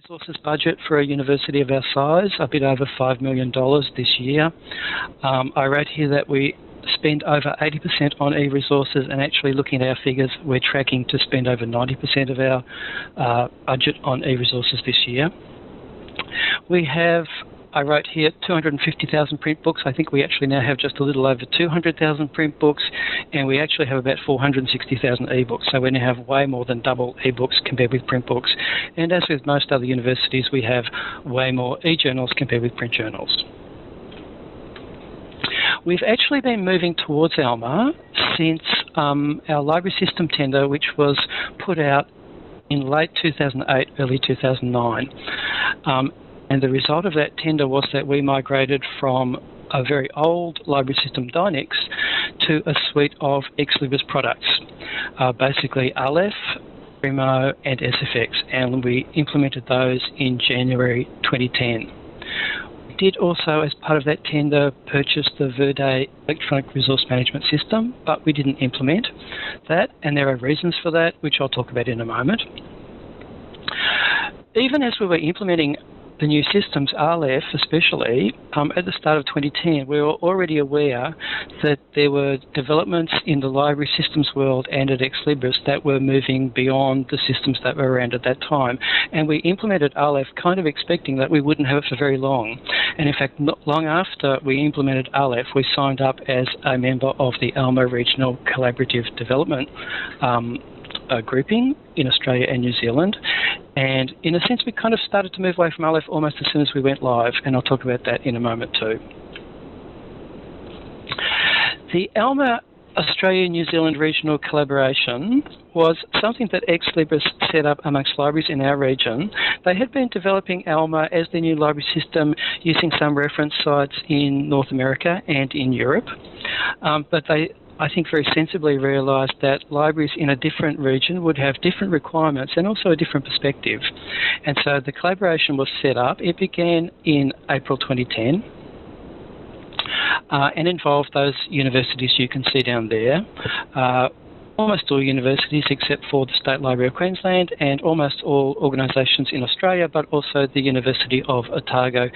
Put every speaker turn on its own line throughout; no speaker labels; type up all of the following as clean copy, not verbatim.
Resources budget for a university of our size, a bit over $5 million this year. I wrote here that we spend over 80% on e-resources, and actually looking at our figures, we're tracking to spend over 90% of our budget on e-resources this year. We have, I wrote here, 250,000 print books. I think we actually now have just a little over 200,000 print books, and we actually have about 460,000 e-books. So we now have way more than double e-books compared with print books. And as with most other universities, we have way more e-journals compared with print journals. We've actually been moving towards Alma since our library system tender, which was put out in late 2008, early 2009. And the result of that tender was that we migrated from a very old library system, Dynex, to a suite of Ex Libris products, basically Aleph, Primo and SFX, and we implemented those in January 2010. We did also, as part of that tender, purchase the Verde electronic resource management system, but we didn't implement that, and there are reasons for that, which I'll talk about in a moment. Even as we were implementing the new systems, Aleph especially, at the start of 2010, we were already aware that there were developments in the library systems world and at Ex Libris that were moving beyond the systems that were around at that time. And we implemented Aleph kind of expecting that we wouldn't have it for very long. And in fact, not long after we implemented Aleph, we signed up as a member of the Alma Regional Collaborative Development grouping in Australia and New Zealand. And in a sense, we kind of started to move away from Aleph almost as soon as we went live, and I'll talk about that in a moment too. The Alma Australia-New Zealand Regional Collaboration was something that Ex Libris set up amongst libraries in our region. They had been developing Alma as their new library system using some reference sites in North America and in Europe, but they, I think, very sensibly realised that libraries in a different region would have different requirements and also a different perspective. And so the collaboration was set up. It began in April 2010 and involved those universities you can see down there. Almost all universities except for the State Library of Queensland and almost all organisations in Australia, but also the University of Otago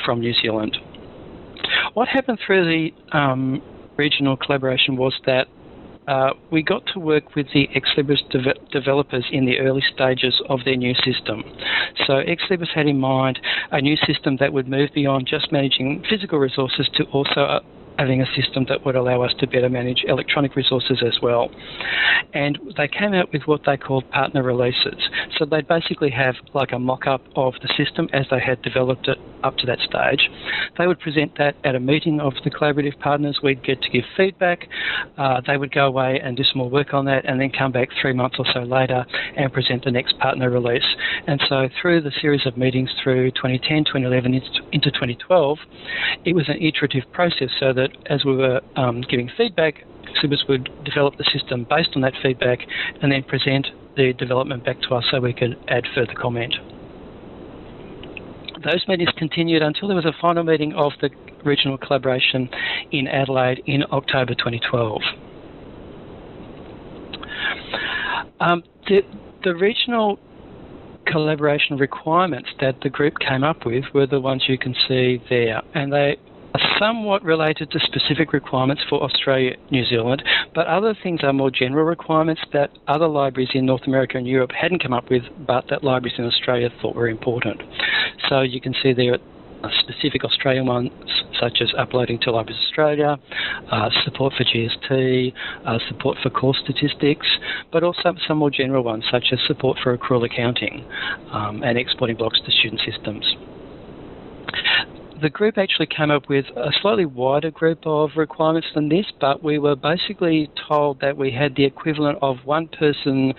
from New Zealand. What happened through the regional collaboration was that we got to work with the Ex Libris developers in the early stages of their new system. So Ex Libris had in mind a new system that would move beyond just managing physical resources to also having a system that would allow us to better manage electronic resources as well. And they came out with what they called partner releases. So they'd basically have like a mock-up of the system as they had developed it up to that stage. They would present that at a meeting of the collaborative partners. We'd get to give feedback. They would go away and do some more work on that and then come back 3 months or so later and present the next partner release. And so through the series of meetings through 2010, 2011 into 2012, it was an iterative process so that as we were giving feedback, Ex Libris would develop the system based on that feedback and then present the development back to us so we could add further comment. Those meetings continued until there was a final meeting of the regional collaboration in Adelaide in October 2012. The regional collaboration requirements that the group came up with were the ones you can see there, and they are somewhat related to specific requirements for Australia, New Zealand, but other things are more general requirements that other libraries in North America and Europe hadn't come up with, but that libraries in Australia thought were important. So you can see there specific Australian ones, such as uploading to Libraries Australia, support for GST, support for course statistics, but also some more general ones, such as support for accrual accounting and exporting blocks to student systems. The group actually came up with a slightly wider group of requirements than this, but we were basically told that we had the equivalent of one person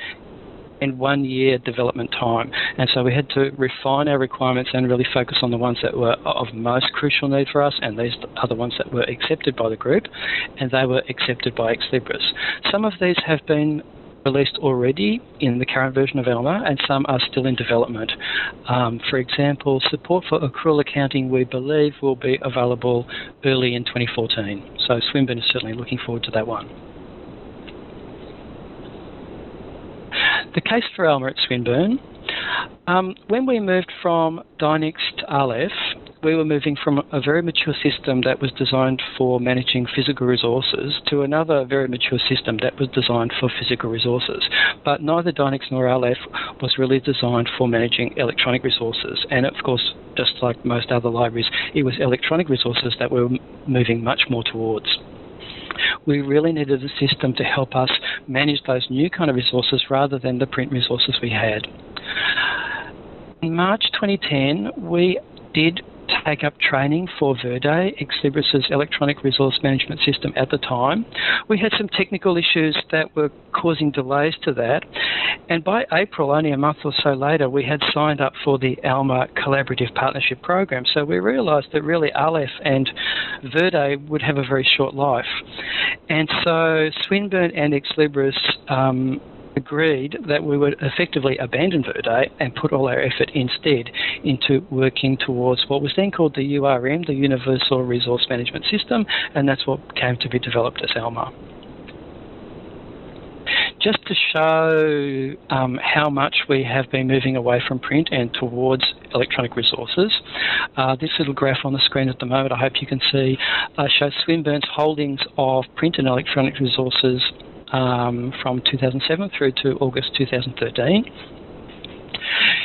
and 1 year development time. And so we had to refine our requirements and really focus on the ones that were of most crucial need for us, and these are the ones that were accepted by the group, and they were accepted by Ex Libris. Some of these have been released already in the current version of Alma, and some are still in development. For example, support for accrual accounting, we believe, will be available early in 2014. So Swinburne is certainly looking forward to that one. The case for Alma at Swinburne. When we moved from Dynix to Aleph, we were moving from a very mature system that was designed for managing physical resources to another very mature system that was designed for physical resources. But neither Dynix nor Aleph was really designed for managing electronic resources. And of course, just like most other libraries, it was electronic resources that we were moving much more towards. We really needed a system to help us manage those new kind of resources rather than the print resources we had. In March 2010, we did take up training for Verde, Ex Libris's electronic resource management system at the time. We had some technical issues that were causing delays to that, and by April, only a month or so later, we had signed up for the Alma Collaborative Partnership Program, so we realised that really Aleph and Verde would have a very short life. And so Swinburne and Ex Libris agreed that we would effectively abandon Verde and put all our effort instead into working towards what was then called the URM, the Universal Resource Management System, and that's what came to be developed as Alma. Just to show how much we have been moving away from print and towards electronic resources, this little graph on the screen at the moment, I hope you can see, shows Swinburne's holdings of print and electronic resources from 2007 through to August 2013.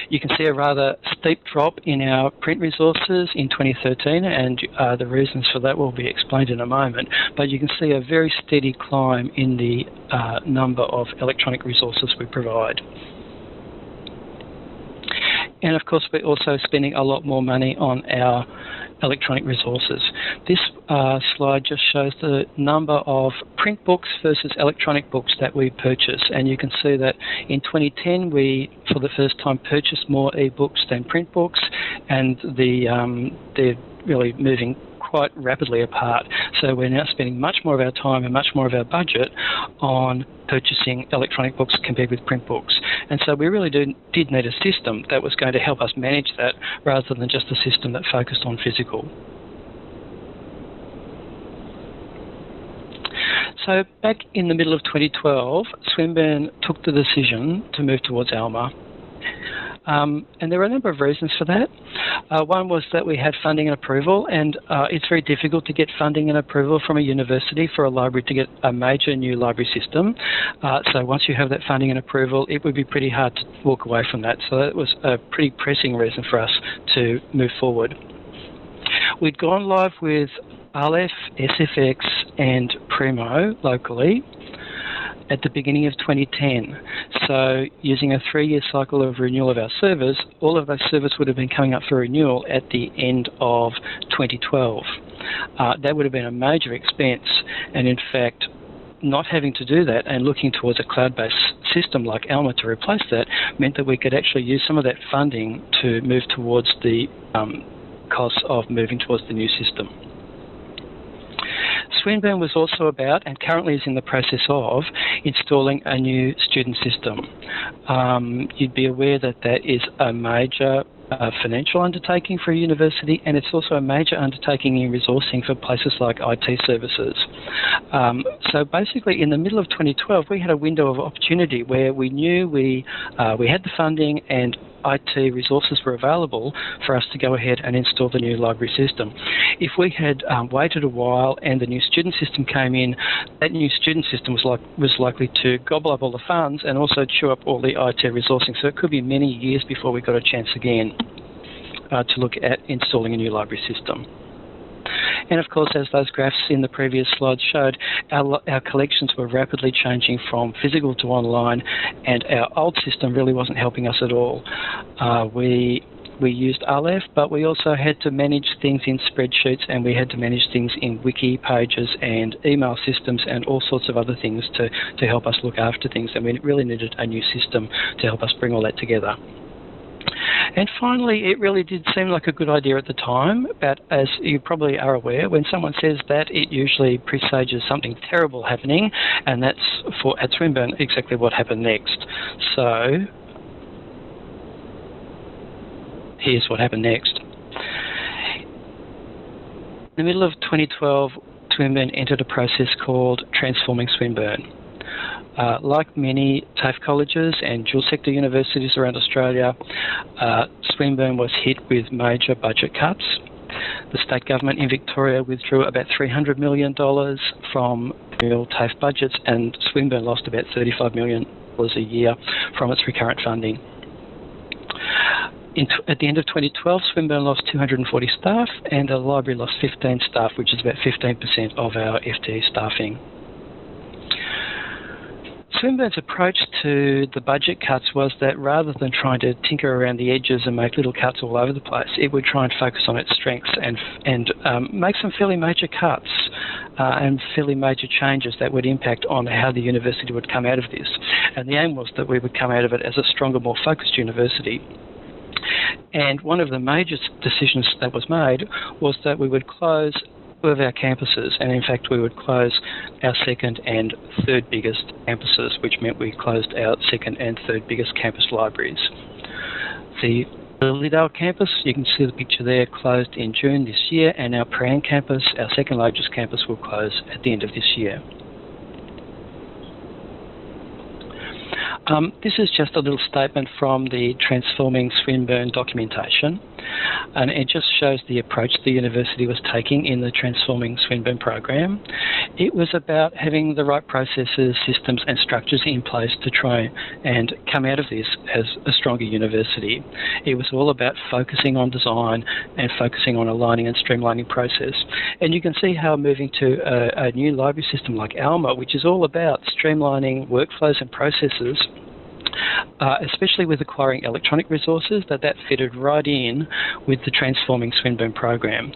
You can see a rather steep drop in our print resources in 2013, and the reasons for that will be explained in a moment. But you can see a very steady climb in the number of electronic resources we provide. And of course, we're also spending a lot more money on our electronic resources. This slide just shows the number of print books versus electronic books that we purchase, and you can see that in 2010 we, for the first time, purchased more e-books than print books, and they're really moving quite rapidly apart. So we're now spending much more of our time and much more of our budget on purchasing electronic books compared with print books. And so we really did need a system that was going to help us manage that rather than just a system that focused on physical. So back in the middle of 2012, Swinburne took the decision to move towards Alma. And there were a number of reasons for that. One was that we had funding and approval, and it's very difficult to get funding and approval from a university for a library to get a major new library system. So once you have that funding and approval, it would be pretty hard to walk away from that. So that was a pretty pressing reason for us to move forward. We'd gone live with Aleph, SFX and Primo locally at the beginning of 2010. So using a 3-year cycle of renewal of our servers, all of those servers would have been coming up for renewal at the end of 2012. That would have been a major expense, and in fact, not having to do that and looking towards a cloud-based system like Alma to replace that meant that we could actually use some of that funding to move towards the costs of moving towards the new system. Swinburne was also about, and currently is in the process of, installing a new student system. You'd be aware that that is a major financial undertaking for a university, and it's also a major undertaking in resourcing for places like IT services. So basically, in the middle of 2012, we had a window of opportunity where we knew we had the funding and IT resources were available for us to go ahead and install the new library system. If we had waited a while and the new student system came in, that new student system was likely to gobble up all the funds and also chew up all the IT resourcing. So it could be many years before we got a chance again to look at installing a new library system. And of course, as those graphs in the previous slide showed, our collections were rapidly changing from physical to online, and our old system really wasn't helping us at all. We used Aleph, but we also had to manage things in spreadsheets, and we had to manage things in wiki pages and email systems and all sorts of other things to help us look after things. And we really needed a new system to help us bring all that together. And finally, it really did seem like a good idea at the time, but as you probably are aware, when someone says that, it usually presages something terrible happening, and that's, at Swinburne, exactly what happened next. So here's what happened next. In the middle of 2012, Swinburne entered a process called Transforming Swinburne. Like many TAFE colleges and dual sector universities around Australia, Swinburne was hit with major budget cuts. The state government in Victoria withdrew about $300 million from real TAFE budgets, and Swinburne lost about $35 million a year from its recurrent funding. At the end of 2012, Swinburne lost 240 staff, and the library lost 15 staff, which is about 15% of our FTE staffing. Swinburne's approach to the budget cuts was that rather than trying to tinker around the edges and make little cuts all over the place, it would try and focus on its strengths and make some fairly major cuts and fairly major changes that would impact on how the university would come out of this. And the aim was that we would come out of it as a stronger, more focused university. And one of the major decisions that was made was that we would close two of our campuses, and in fact we would close our second and third biggest campuses, which meant we closed our second and third biggest campus libraries. The Lilydale campus, you can see the picture there, closed in June this year, and our Prahran campus, our second largest campus, will close at the end of this year. This is just a little statement from the Transforming Swinburne documentation, and it just shows the approach the university was taking in the Transforming Swinburne program. It was about having the right processes, systems and structures in place to try and come out of this as a stronger university. It was all about focusing on design and focusing on aligning and streamlining process. And you can see how moving to a new library system like Alma, which is all about streamlining workflows and processes, especially with acquiring electronic resources, that fitted right in with the Transforming Swinburne program.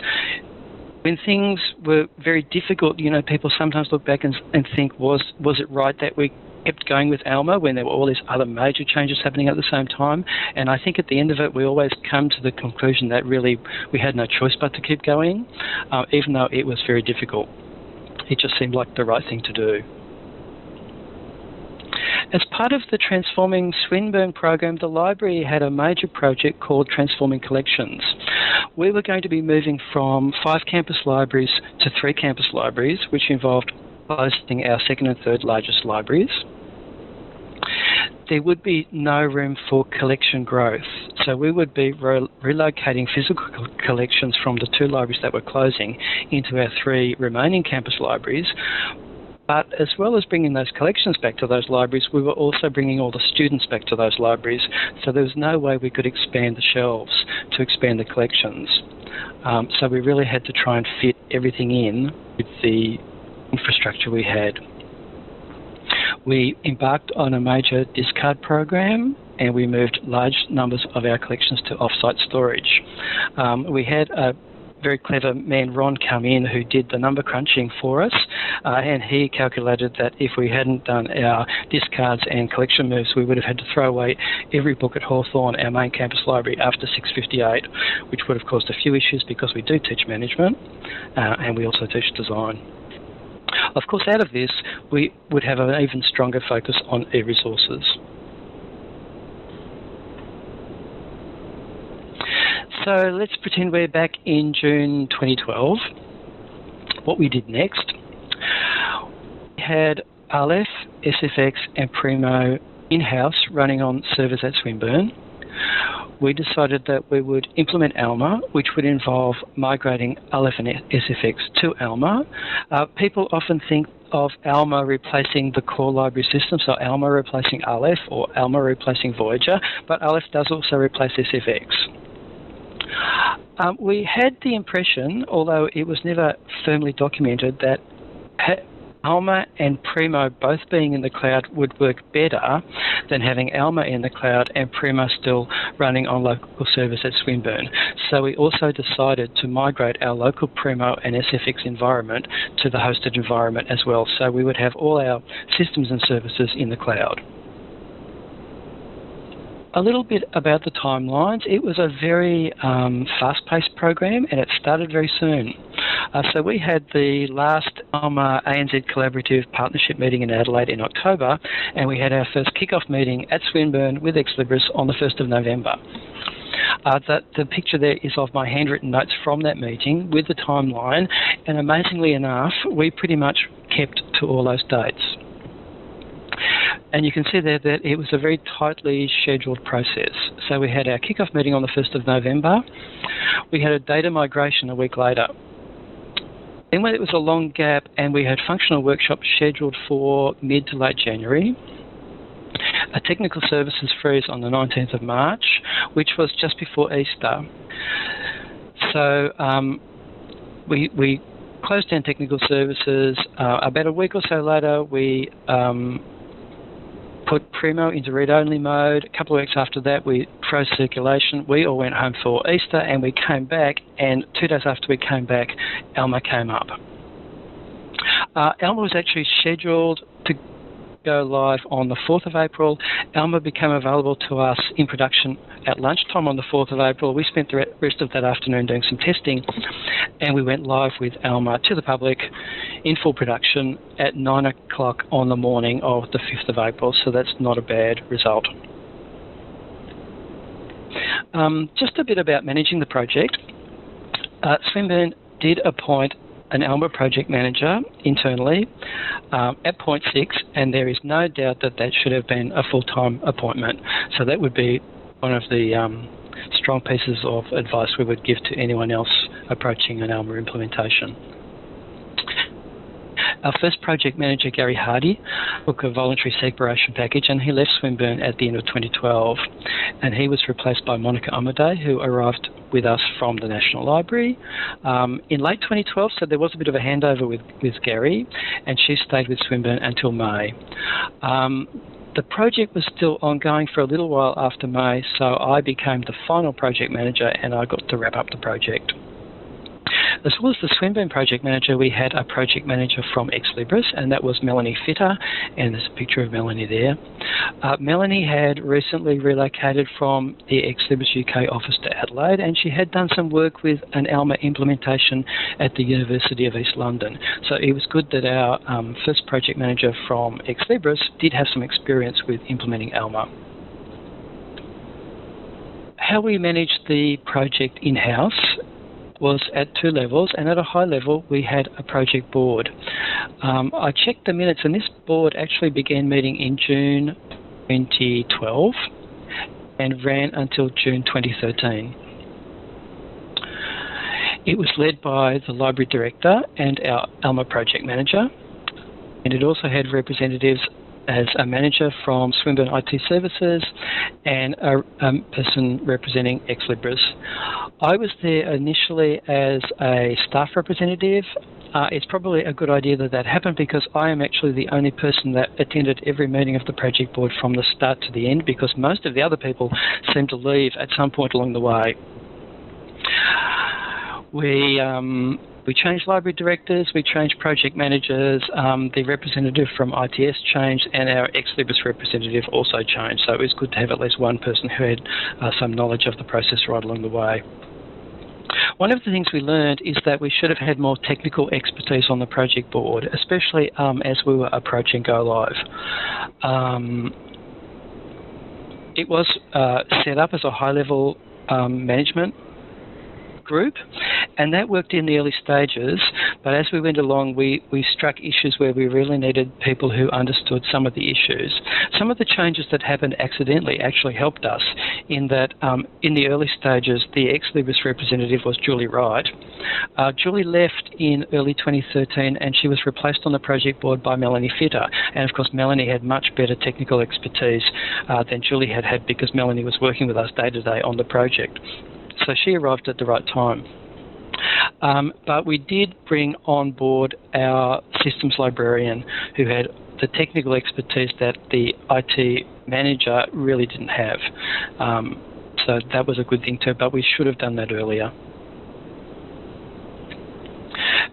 When things were very difficult, you know, people sometimes look back and think, was it right that we kept going with Alma when there were all these other major changes happening at the same time? And I think at the end of it, we always come to the conclusion that really we had no choice but to keep going, even though it was very difficult. It just seemed like the right thing to do. As part of the Transforming Swinburne program, the library had a major project called Transforming Collections. We were going to be moving from 5 campus libraries to 3 campus libraries, which involved closing our second and third largest libraries. There would be no room for collection growth, so we would be relocating physical collections from the 2 libraries that were closing into our 3 remaining campus libraries. But as well as bringing those collections back to those libraries, we were also bringing all the students back to those libraries, so there was no way we could expand the shelves to expand the collections. So we really had to try and fit everything in with the infrastructure we had. We embarked on a major discard program, and we moved large numbers of our collections to off-site storage. We had a very clever man, Ron, come in who did the number crunching for us, and he calculated that if we hadn't done our discards and collection moves, we would have had to throw away every book at Hawthorn, our main campus library, after 6:58, which would have caused a few issues because we do teach management and we also teach design. Of course, out of this, we would have an even stronger focus on e-resources. So let's pretend we're back in June 2012. What we did next, we had Aleph, SFX and Primo in-house running on servers at Swinburne. We decided that we would implement Alma, which would involve migrating Aleph and SFX to Alma. People often think of Alma replacing the core library system, so Alma replacing Aleph or Alma replacing Voyager, but Aleph does also replace SFX. We had the impression, although it was never firmly documented, that Alma and Primo both being in the cloud would work better than having Alma in the cloud and Primo still running on local servers at Swinburne. So we also decided to migrate our local Primo and SFX environment to the hosted environment as well, so we would have all our systems and services in the cloud. A little bit about the timelines. It was a very fast-paced program, and it started very soon. So we had the last Alma ANZ Collaborative Partnership meeting in Adelaide in October, and we had our first kickoff meeting at Swinburne with Ex Libris on the 1st of November. The picture there is of my handwritten notes from that meeting with the timeline, and amazingly enough, we pretty much kept to all those dates. And you can see there that it was a very tightly scheduled process. So we had our kickoff meeting on the 1st of November. We had a data migration a week later. Then when it was a long gap and we had functional workshops scheduled for mid to late January, a technical services freeze on the 19th of March, which was just before Easter. So we closed down technical services. About a week or so later, we put Primo into read-only mode. A couple of weeks after that, we froze circulation. We all went home for Easter, and we came back, and 2 days after we came back, Alma came up. Alma was actually scheduled to go live on the 4th of April. Alma became available to us in production at lunchtime on the 4th of April. We spent the rest of that afternoon doing some testing, and we went live with Alma to the public in full production at 9 o'clock on the morning of the 5th of April, so that's not a bad result. Just a bit about managing the project. Swinburne did appoint an Alma project manager internally at point 6, and there is no doubt that that should have been a full-time appointment. So that would be one of the strong pieces of advice we would give to anyone else approaching an Alma implementation. Our first project manager, Gary Hardy, took a voluntary separation package, and he left Swinburne at the end of 2012. And he was replaced by Monica Amadei, who arrived with us from the National Library in late 2012, so there was a bit of a handover with Gary, and she stayed with Swinburne until May. The project was still ongoing for a little while after May, so I became the final project manager, and I got to wrap up the project. As well as the Swinburne project manager, we had a project manager from Ex Libris, and that was Melanie Fitter, and there's a picture of Melanie there. Melanie had recently relocated from the Ex Libris UK office to Adelaide, and she had done some work with an Alma implementation at the University of East London. So it was good that our first project manager from Ex Libris did have some experience with implementing Alma. How we managed the project in-house was at 2 levels, and at a high level we had a project board. I checked the minutes, and this board actually began meeting in June 2012 and ran until June 2013. It was led by the library director and our Alma project manager, and it also had representatives as a manager from Swinburne IT Services and a person representing Ex Libris. I was there initially as a staff representative. It's probably a good idea that that happened, because I am actually the only person that attended every meeting of the project board from the start to the end, because most of the other people seemed to leave at some point along the way. We changed library directors, we changed project managers, the representative from ITS changed, and our Ex Libris representative also changed. So it was good to have at least one person who had some knowledge of the process right along the way. One of the things we learned is that we should have had more technical expertise on the project board, especially as we were approaching Go Live. It was set up as a high-level management group, and that worked in the early stages, but as we went along we struck issues where we really needed people who understood some of the issues. Some of the changes that happened accidentally actually helped us, in that in the early stages the Ex Libris representative was Julie Wright. Julie left in early 2013, and she was replaced on the project board by Melanie Fitter, and of course Melanie had much better technical expertise than Julie had, because Melanie was working with us day to day on the project. So she arrived at the right time. But we did bring on board our systems librarian, who had the technical expertise that the IT manager really didn't have. So that was a good thing too, but we should have done that earlier.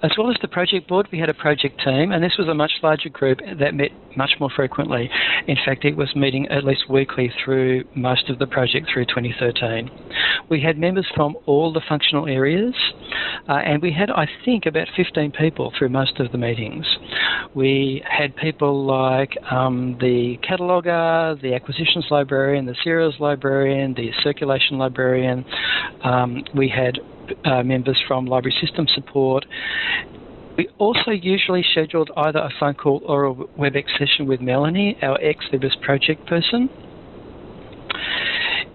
As well as the project board, we had a project team, and this was a much larger group that met much more frequently. In fact, it was meeting at least weekly through most of the project through 2013. We had members from all the functional areas, and we had, I think, about 15 people through most of the meetings. We had people like the cataloguer, the acquisitions librarian, the serials librarian, the circulation librarian. We had members from library system support. We also usually scheduled either a phone call or a WebEx session with Melanie, our ex-Libris project person.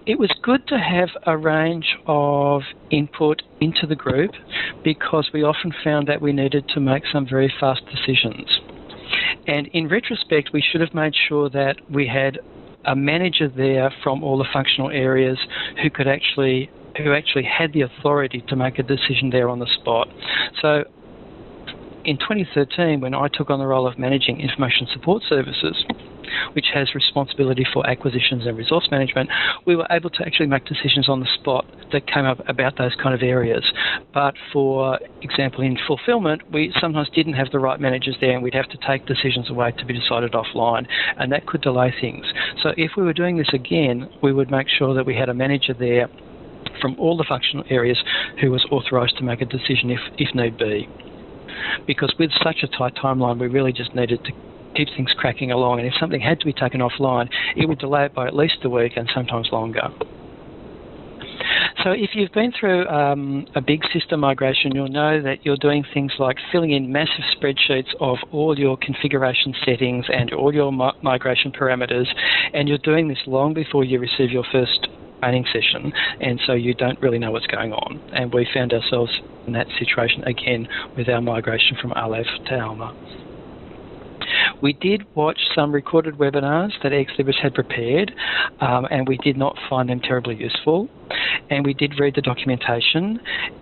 It was good to have a range of input into the group because we often found that we needed to make some very fast decisions. And in retrospect, we should have made sure that we had a manager there from all the functional areas who actually had the authority to make a decision there on the spot. So in 2013, when I took on the role of managing information support services, which has responsibility for acquisitions and resource management, we were able to actually make decisions on the spot that came up about those kind of areas. But for example, in fulfillment, we sometimes didn't have the right managers there, and we'd have to take decisions away to be decided offline, and that could delay things. So if we were doing this again, we would make sure that we had a manager there from all the functional areas who was authorised to make a decision if need be. Because with such a tight timeline, we really just needed to keep things cracking along, and if something had to be taken offline, it would delay it by at least a week and sometimes longer. So if you've been through a big system migration, you'll know that you're doing things like filling in massive spreadsheets of all your configuration settings and all your migration parameters, and you're doing this long before you receive your first training session, and so you don't really know what's going on. And we found ourselves in that situation again with our migration from Aleph to Alma. We did watch some recorded webinars that ex-Libris had prepared, and we did not find them terribly useful. And we did read the documentation,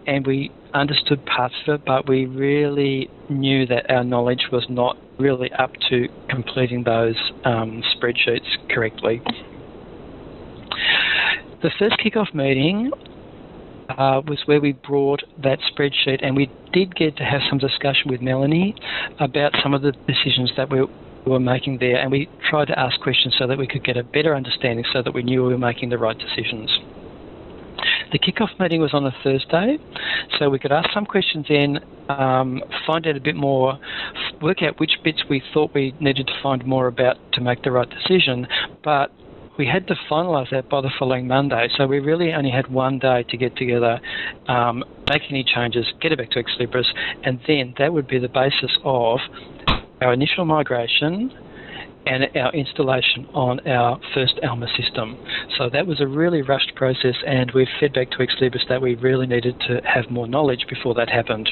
and we understood parts of it, but we really knew that our knowledge was not really up to completing those spreadsheets correctly. The first kickoff meeting was where we brought that spreadsheet, and we did get to have some discussion with Melanie about some of the decisions that we were making there, and we tried to ask questions so that we could get a better understanding so that we knew we were making the right decisions. The kickoff meeting was on a Thursday, so we could ask some questions in, find out a bit more, work out which bits we thought we needed to find more about to make the right decision, but we had to finalise that by the following Monday, so we really only had one day to get together, make any changes, get it back to ex-Libris, and then that would be the basis of our initial migration and our installation on our first Alma system. So that was a really rushed process, and we've fed back to ex-Libris that we really needed to have more knowledge before that happened.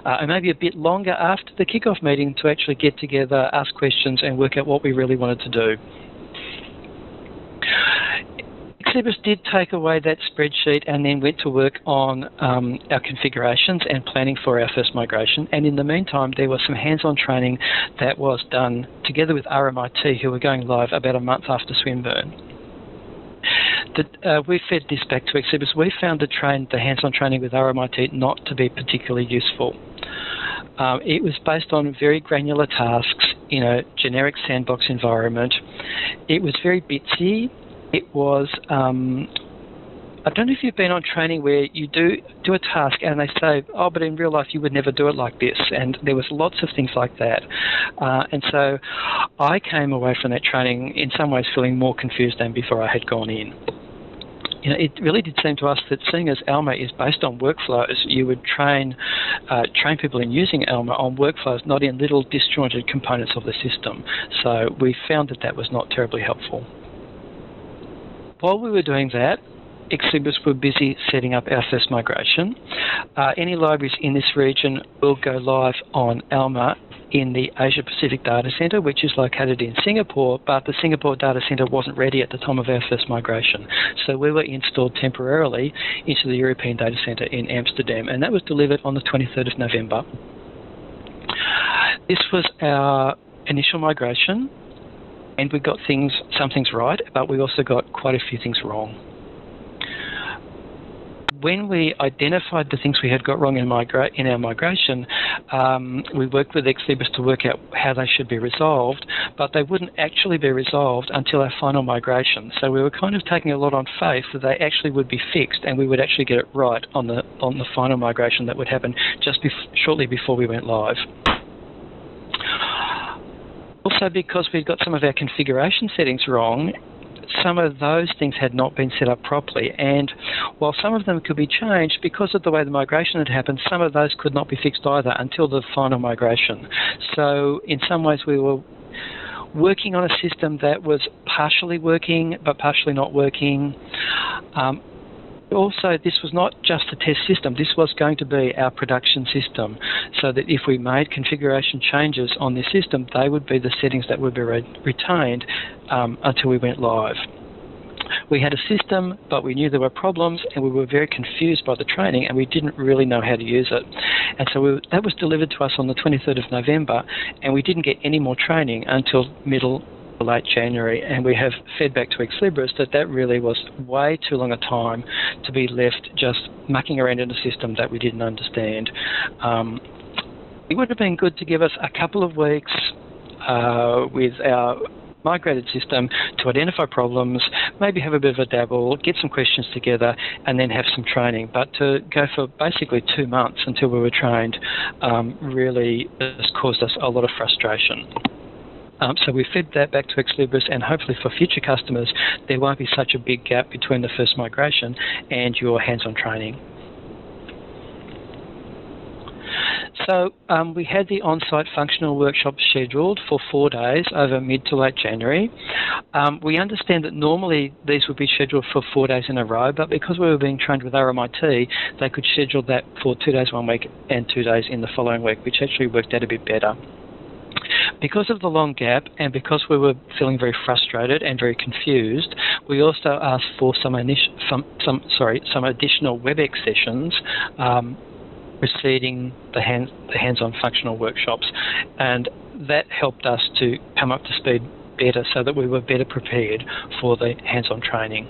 And maybe a bit longer after the kickoff meeting to actually get together, ask questions, and work out what we really wanted to do. Ex-Libris did take away that spreadsheet and then went to work on our configurations and planning for our first migration. And in the meantime, there was some hands-on training that was done together with RMIT, who were going live about a month after Swinburne. We fed this back to ex-Libris. We found the hands-on training with RMIT not to be particularly useful. It was based on very granular tasks in a generic sandbox environment. It was very bitsy. It was, I don't know if you've been on training where you do a task and they say, oh, but in real life you would never do it like this. And there was lots of things like that. And so I came away from that training in some ways feeling more confused than before I had gone in. You know, it really did seem to us that seeing as Alma is based on workflows, you would train people in using Alma on workflows, not in little disjointed components of the system. So we found that that was not terribly helpful. While we were doing that, ex-Libris were busy setting up our first migration. Any libraries in this region will go live on Alma in the Asia Pacific Data Centre, which is located in Singapore, but the Singapore Data Centre wasn't ready at the time of our first migration. So we were installed temporarily into the European Data Centre in Amsterdam, and that was delivered on the 23rd of November. This was our initial migration, and we got some things right, but we also got quite a few things wrong. When we identified the things we had got wrong in our migration, we worked with ex-Libris to work out how they should be resolved, but they wouldn't actually be resolved until our final migration. So we were kind of taking a lot on faith that they actually would be fixed and we would actually get it right on the final migration that would happen just shortly before we went live. Also, because we'd got some of our configuration settings wrong, some of those things had not been set up properly. And while some of them could be changed, because of the way the migration had happened, some of those could not be fixed either until the final migration. So in some ways we were working on a system that was partially working but partially not working. Also, this was not just a test system. This was going to be our production system, so that if we made configuration changes on this system, they would be the settings that would be retained until we went live. We had a system, but we knew there were problems, and we were very confused by the training, and we didn't really know how to use it. And so that was delivered to us on the 23rd of November, and we didn't get any more training until middle to late January, and we have fed back to Ex Libris that really was way too long a time to be left just mucking around in a system that we didn't understand. It would have been good to give us a couple of weeks with our migrated system to identify problems, maybe have a bit of a dabble, get some questions together, and then have some training. But to go for basically 2 months until we were trained really has caused us a lot of frustration. So we fed that back to Ex Libris, and hopefully for future customers there won't be such a big gap between the first migration and your hands-on training. So we had the on-site functional workshop scheduled for 4 days over mid to late January. We understand that normally these would be scheduled for 4 days in a row, but because we were being trained with RMIT, they could schedule that for 2 days one week and 2 days in the following week, which actually worked out a bit better. Because of the long gap and because we were feeling very frustrated and very confused, we also asked for some additional WebEx sessions preceding the hands-on functional workshops, and that helped us to come up to speed better so that we were better prepared for the hands-on training.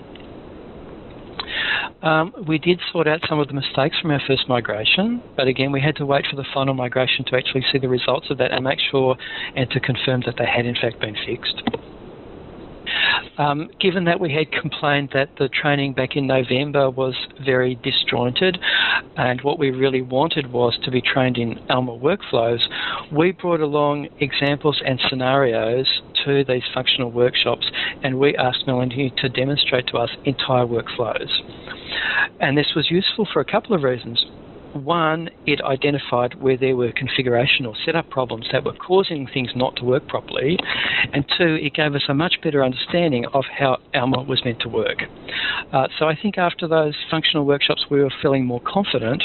We did sort out some of the mistakes from our first migration, but again we had to wait for the final migration to actually see the results of that and make sure and to confirm that they had in fact been fixed. Given that we had complained that the training back in November was very disjointed and what we really wanted was to be trained in Alma workflows, we brought along examples and scenarios to these functional workshops, and we asked Melanie to demonstrate to us entire workflows. And this was useful for a couple of reasons. One, it identified where there were configuration or setup problems that were causing things not to work properly, and two, it gave us a much better understanding of how Alma was meant to work. So I think after those functional workshops we were feeling more confident,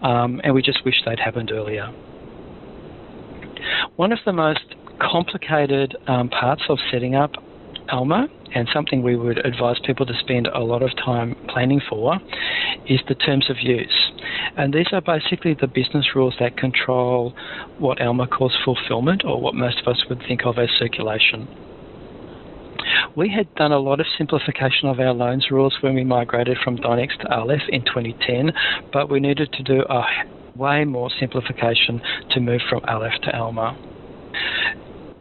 and we just wish they'd happened earlier. One of the most complicated parts of setting up Alma, and something we would advise people to spend a lot of time planning for, is the terms of use. And these are basically the business rules that control what Alma calls fulfillment, or what most of us would think of as circulation. We had done a lot of simplification of our loans rules when we migrated from Dynex to Aleph in 2010, but we needed to do a way more simplification to move from Aleph to Alma.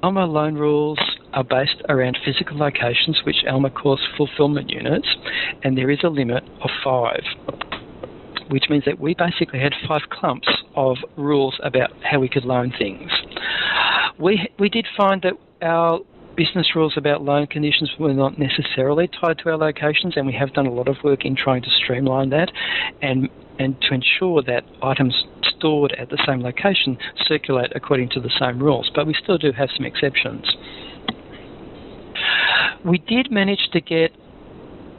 Alma loan rules are based around physical locations, which Alma calls fulfillment units, and there is a limit of 5, which means that we basically had 5 clumps of rules about how we could loan things. We did find that our business rules about loan conditions were not necessarily tied to our locations, and we have done a lot of work in trying to streamline that and to ensure that items stored at the same location circulate according to the same rules, but we still do have some exceptions. We did manage to get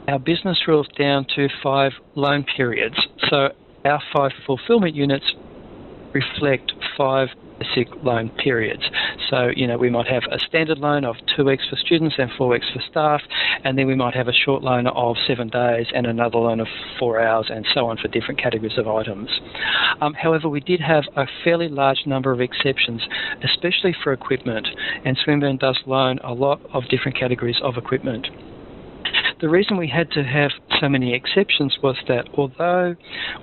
our business rules down to 5 loan periods, so our 5 fulfillment units reflect 5 basic loan periods. So, we might have a standard loan of 2 weeks for students and 4 weeks for staff, and then we might have a short loan of 7 days and another loan of 4 hours, and so on for different categories of items. However, we did have a fairly large number of exceptions, especially for equipment, and Swinburne does loan a lot of different categories of equipment. The reason we had to have so many exceptions was that although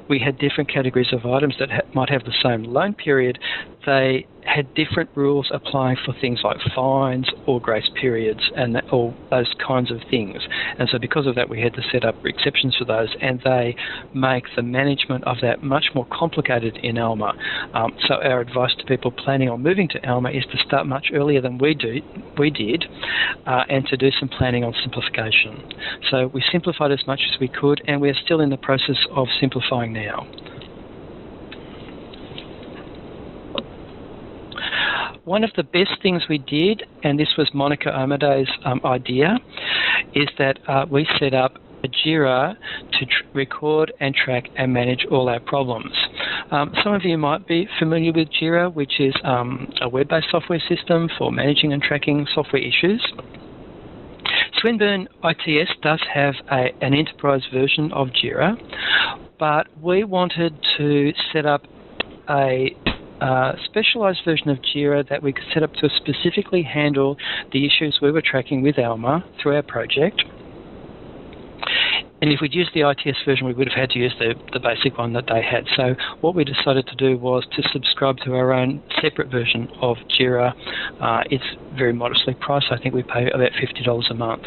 we had different categories of items that might have the same loan period, they had different rules applying for things like fines or grace periods and all those kinds of things. And so because of that, we had to set up exceptions for those, and they make the management of that much more complicated in Alma. So our advice to people planning on moving to Alma is to start much earlier than we did, and to do some planning on simplification. So we simplified as much as we could, and we're still in the process of simplifying now. One of the best things we did, and this was Monica Omaday's idea, is that we set up a jira to record and track and manage all our problems. Some of you might be familiar with Jira, which is a web-based software system for managing and tracking software issues. Swinburne ITS does have an enterprise version of Jira, but we wanted to set up a specialised version of Jira that we could set up to specifically handle the issues we were tracking with Alma through our project. And if we'd used the ITS version, we would have had to use the basic one that they had. So what we decided to do was to subscribe to our own separate version of Jira. It's very modestly priced. I think we pay about $50 a month.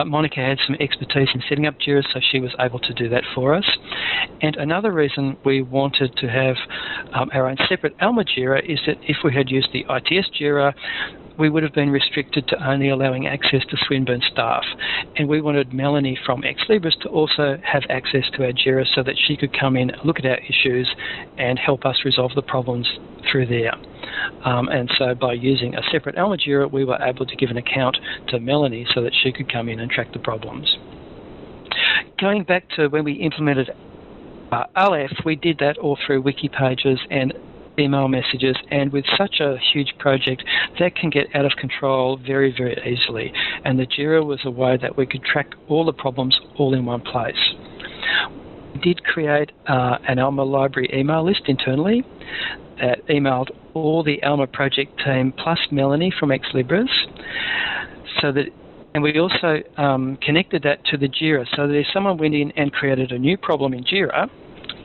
Monica had some expertise in setting up Jira, so she was able to do that for us. And another reason we wanted to have our own separate Alma Jira is that if we had used the ITS Jira, we would have been restricted to only allowing access to Swinburne staff. And we wanted Melanie from Ex Libris to also have access to our Jira so that she could come in, look at our issues, and help us resolve the problems through there. And so by using a separate Alma Jira, we were able to give an account to Melanie so that she could come in and track the problems. Going back to when we implemented Aleph, we did that all through wiki pages and email messages, and with such a huge project, that can get out of control very, very easily. And the Jira was a way that we could track all the problems all in one place. We did create an Alma library email list internally that emailed all the Alma project team plus Melanie from Ex Libris, and we also connected that to the Jira, so that if someone went in and created a new problem in Jira,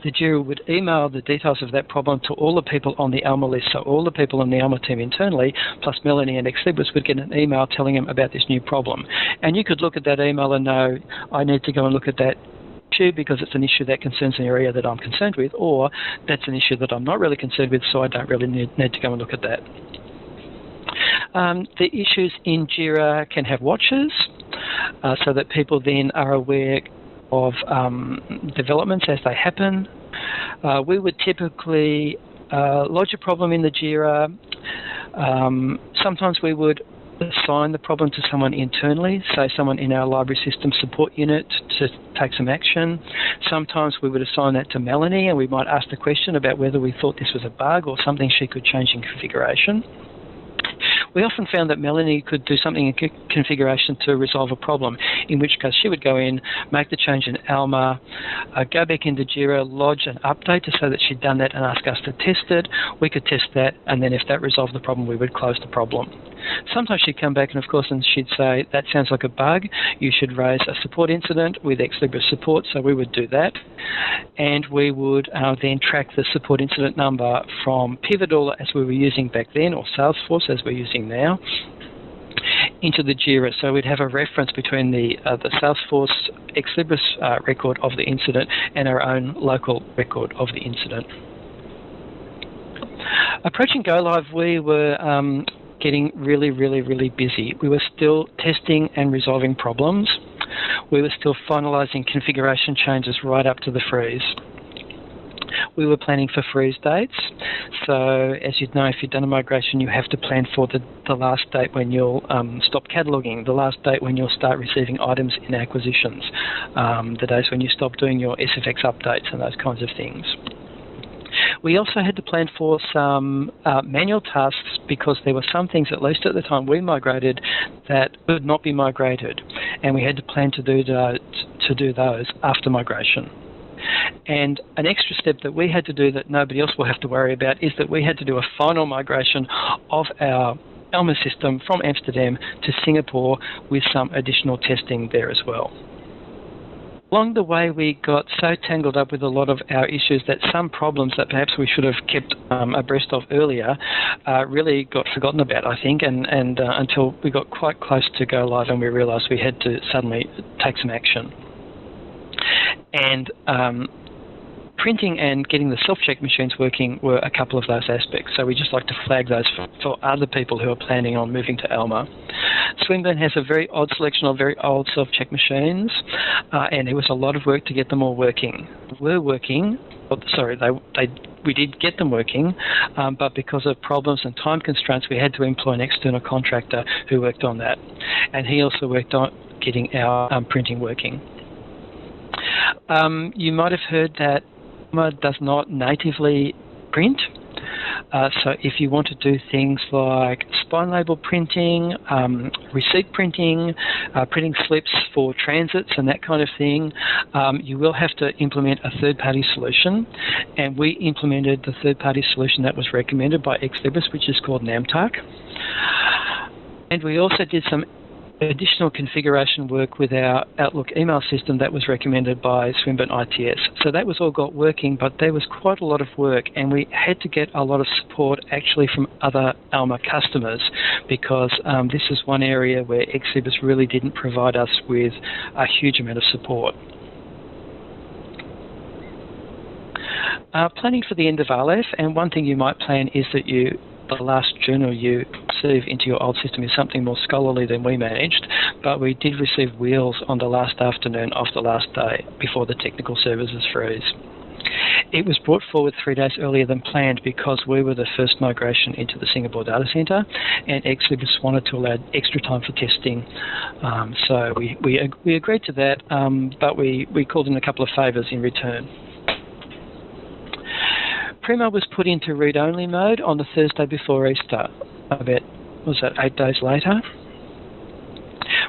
the Jira would email the details of that problem to all the people on the Alma list. So all the people on the Alma team internally, plus Melanie and Ex Libris, would get an email telling them about this new problem. And you could look at that email and know, I need to go and look at that issue because it's an issue that concerns an area that I'm concerned with, or that's an issue that I'm not really concerned with, so I don't really need to go and look at that. The issues in Jira can have watches, so that people then are aware of developments as they happen. We would typically lodge a problem in the Jira. Sometimes we would assign the problem to someone internally, say someone in our library system support unit to take some action. Sometimes we would assign that to Melanie, and we might ask the question about whether we thought this was a bug or something she could change in configuration. We often found that Melanie could do something in configuration to resolve a problem, in which case she would go in, make the change in Alma, go back into Jira, lodge an update to say that she'd done that and ask us to test it. We could test that, and then if that resolved the problem, we would close the problem. Sometimes she'd come back and, of course, and she'd say, that sounds like a bug. You should raise a support incident with Ex Libris support, so we would do that. And we would then track the support incident number from Pivotal, as we were using back then, or Salesforce, as we're using now, into the Jira. So we'd have a reference between the Salesforce Ex Libris record of the incident and our own local record of the incident. Approaching Go Live, we were getting really, really, really busy. We were still testing and resolving problems. We were still finalising configuration changes right up to the freeze. We were planning for freeze dates. So as you'd know, if you've done a migration, you have to plan for the last date when you'll stop cataloguing, the last date when you'll start receiving items in acquisitions, the days when you stop doing your SFX updates and those kinds of things. We also had to plan for some manual tasks because there were some things, at least at the time we migrated, that could not be migrated, and we had to plan to do those after migration. And an extra step that we had to do that nobody else will have to worry about is that we had to do a final migration of our Alma system from Amsterdam to Singapore with some additional testing there as well. Along the way, we got so tangled up with a lot of our issues that some problems that perhaps we should have kept abreast of earlier really got forgotten about, I think, and until we got quite close to go live and we realised we had to suddenly take some action. And printing and getting the self-check machines working were a couple of those aspects. So we just like to flag those for other people who are planning on moving to Alma. Swinburne has a very odd selection of very old self-check machines, and it was a lot of work to get them all working. We did get them working, but because of problems and time constraints, we had to employ an external contractor who worked on that. And he also worked on getting our printing working. You might have heard that Alma does not natively print. So if you want to do things like spine label printing, receipt printing, printing slips for transits and that kind of thing, you will have to implement a third-party solution. And we implemented the third-party solution that was recommended by ANZREG, which is called NAMTARC. And we also did some additional configuration work with our Outlook email system that was recommended by Swinburne ITS. So that was all got working, but there was quite a lot of work, and we had to get a lot of support actually from other Alma customers, because this is one area where ANZREG really didn't provide us with a huge amount of support. Planning for the end of RLF, and one thing you might plan is that the last journal you receive into your old system is something more scholarly than we managed, but we did receive wheels on the last afternoon of the last day before the technical services freeze. It was brought forward 3 days earlier than planned because we were the first migration into the Singapore data centre, and ANZREG wanted to allow extra time for testing. So we agreed to that, but we called in a couple of favours in return. Primo was put into read-only mode on the Thursday before Easter, about, 8 days later,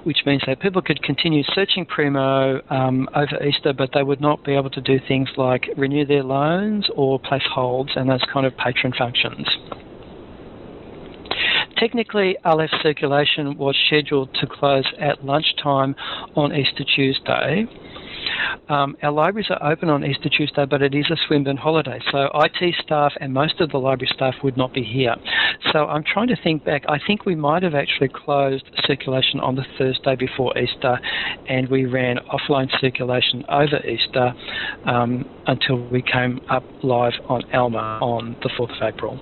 which means that people could continue searching Primo over Easter, but they would not be able to do things like renew their loans or place holds and those kind of patron functions. Technically, RLF circulation was scheduled to close at lunchtime on Easter Tuesday. Our libraries are open on Easter Tuesday, but it is a Swinburne holiday, so IT staff and most of the library staff would not be here. So I'm trying to think back. I think we might have actually closed circulation on the Thursday before Easter, and we ran offline circulation over Easter until we came up live on Alma on the 4th of April.